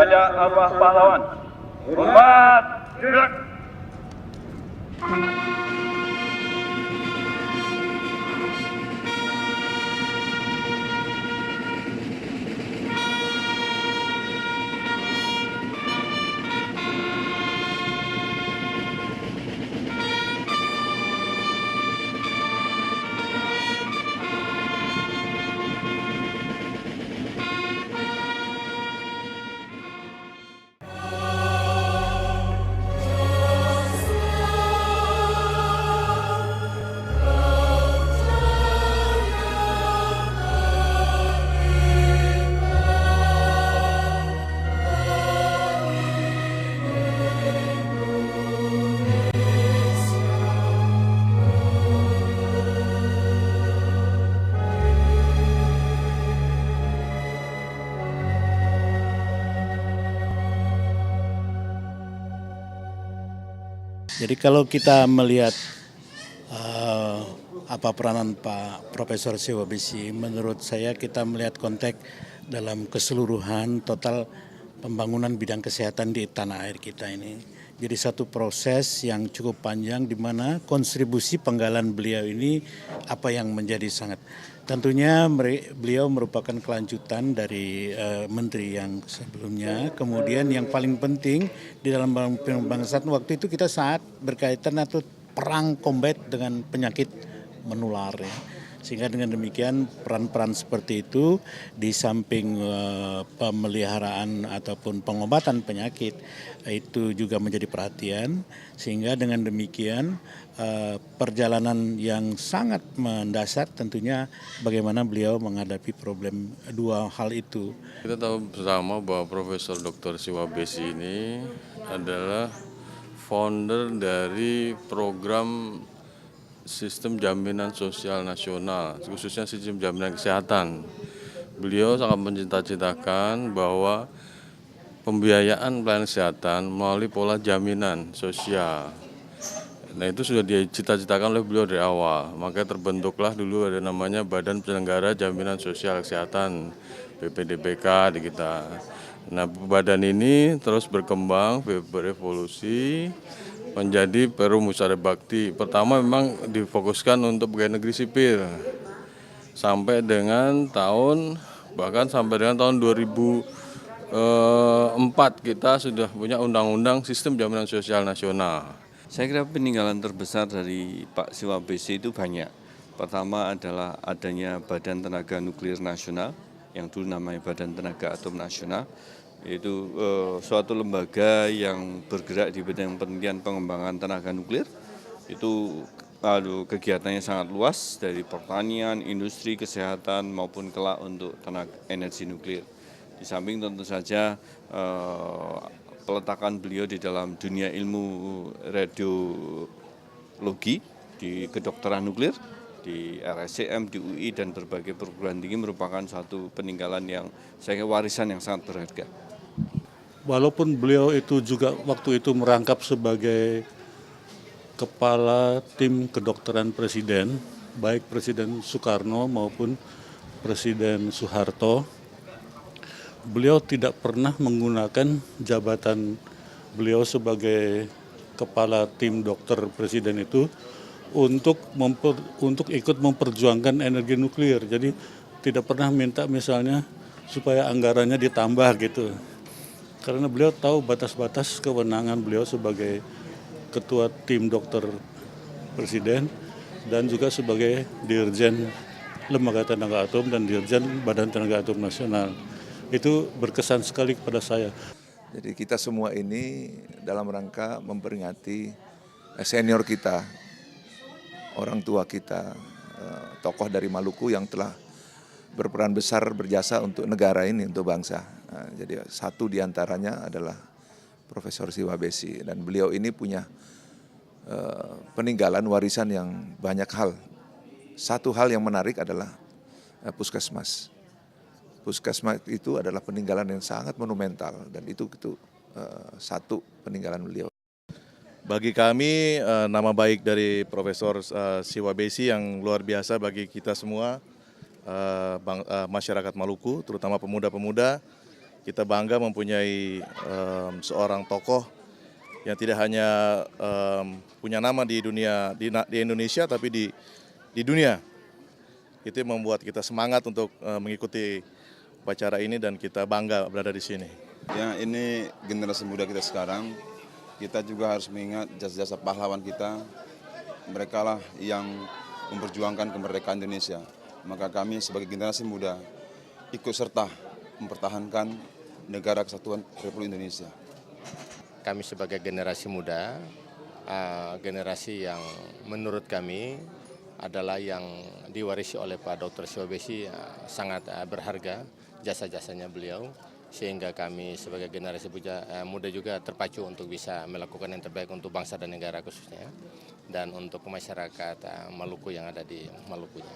kepada Abah Pahlawan. Hormat. Jadi kalau kita melihat apa peranan Pak Profesor Siwa Besi, menurut saya kita melihat konteks dalam keseluruhan total pembangunan bidang kesehatan di tanah air kita ini. Jadi satu proses yang cukup panjang di mana kontribusi penggalan beliau ini apa yang menjadi sangat. Tentunya beliau merupakan kelanjutan dari menteri yang sebelumnya. Kemudian yang paling penting di dalam pembangsaan waktu itu kita saat berkaitan atau perang combat dengan penyakit menular ya. Sehingga dengan demikian peran-peran seperti itu di samping pemeliharaan ataupun pengobatan penyakit itu juga menjadi perhatian. Sehingga dengan demikian perjalanan yang sangat mendasar tentunya bagaimana beliau menghadapi problem dua hal itu. Kita tahu bersama bahwa Profesor Dr. Siwa Besi ini adalah founder dari program Sistem Jaminan Sosial Nasional, khususnya sistem jaminan kesehatan. Beliau sangat mencita-citakan bahwa pembiayaan pelayanan kesehatan melalui pola jaminan sosial. Nah itu sudah dicita-citakan oleh beliau dari awal, makanya terbentuklah dulu ada namanya Badan Penyelenggara Jaminan Sosial Kesehatan, BPDPK di kita. Nah badan ini terus berkembang, berevolusi, menjadi Perum Musara Bakti. Pertama memang difokuskan untuk pegawai negeri sipil. Sampai dengan sampai dengan tahun 2004 kita sudah punya Undang-Undang Sistem Jaminan Sosial Nasional. Saya kira peninggalan terbesar dari Pak Siwa Besi itu banyak. Pertama adalah adanya Badan Tenaga Nuklir Nasional, yang dulu namanya Badan Tenaga Atom Nasional. Yaitu suatu lembaga yang bergerak di bidang penelitian pengembangan tenaga nuklir. Itu kegiatannya sangat luas dari pertanian, industri, kesehatan maupun kelak untuk tenaga energi nuklir. Di samping tentu saja peletakan beliau di dalam dunia ilmu radiologi di kedokteran nuklir di RSCM, di UI dan berbagai perguruan tinggi merupakan satu peninggalan yang saya kira warisan yang sangat berharga. Walaupun beliau itu juga waktu itu merangkap sebagai kepala tim kedokteran presiden, baik Presiden Soekarno maupun Presiden Soeharto, beliau tidak pernah menggunakan jabatan beliau sebagai kepala tim dokter presiden itu untuk ikut memperjuangkan energi nuklir. Jadi tidak pernah minta misalnya supaya anggarannya ditambah gitu. Karena beliau tahu batas-batas kewenangan beliau sebagai ketua tim dokter presiden dan juga sebagai dirjen Lembaga Tenaga Atom dan dirjen Badan Tenaga Atom Nasional. Itu berkesan sekali kepada saya. Jadi kita semua ini dalam rangka memperingati senior kita, orang tua kita, tokoh dari Maluku yang telah berperan besar berjasa untuk negara ini, untuk bangsa. Nah, jadi satu diantaranya adalah Profesor Siwa Besi dan beliau ini punya peninggalan warisan yang banyak hal. Satu hal yang menarik adalah puskesmas. Puskesmas itu adalah peninggalan yang sangat monumental dan itu satu peninggalan beliau. Bagi kami nama baik dari Profesor Siwa Besi yang luar biasa bagi kita semua masyarakat Maluku, terutama pemuda-pemuda kita bangga mempunyai seorang tokoh yang tidak hanya punya nama di di Indonesia tapi di dunia. Itu yang membuat kita semangat untuk mengikuti upacara ini dan kita bangga berada di sini. Ya, ini generasi muda kita sekarang, kita juga harus mengingat jasa-jasa pahlawan kita. Mereka lah yang memperjuangkan kemerdekaan Indonesia. Maka kami sebagai generasi muda ikut serta mempertahankan negara kesatuan Republik Indonesia. Kami sebagai generasi muda, generasi yang menurut kami adalah yang diwarisi oleh Pak Dr. Siwa Besi, sangat berharga jasa-jasanya beliau, sehingga kami sebagai generasi muda juga terpacu untuk bisa melakukan yang terbaik untuk bangsa dan negara khususnya, dan untuk masyarakat Maluku yang ada di Malukunya.